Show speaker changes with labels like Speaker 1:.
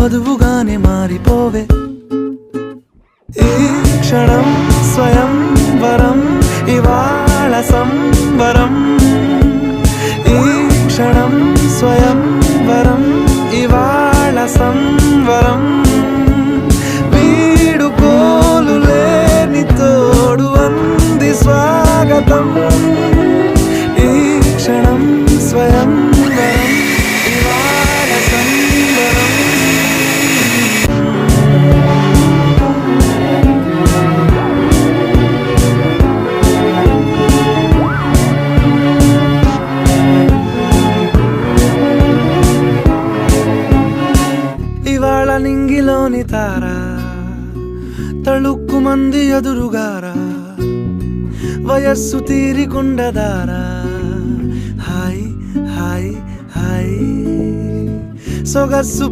Speaker 1: వధువుగానే మారిపోవే. ఈ క్షణం స్వయం వరం, ఇవాళ సంవరం. ఈ క్షణం స్వయం వరం, ఇవాళ సంవరం. వీడుకోలు లేని తోడు అంది స్వాగతం. ఈ క్షణం స్వయం వరం, ఇవాళ సంవరం. ఇవాళ నింగిలోని తారా తళుక్కు మంది ఎదురుగారా, వయస్సు తీరికుండదారా. Hi hi hi సొగస్సు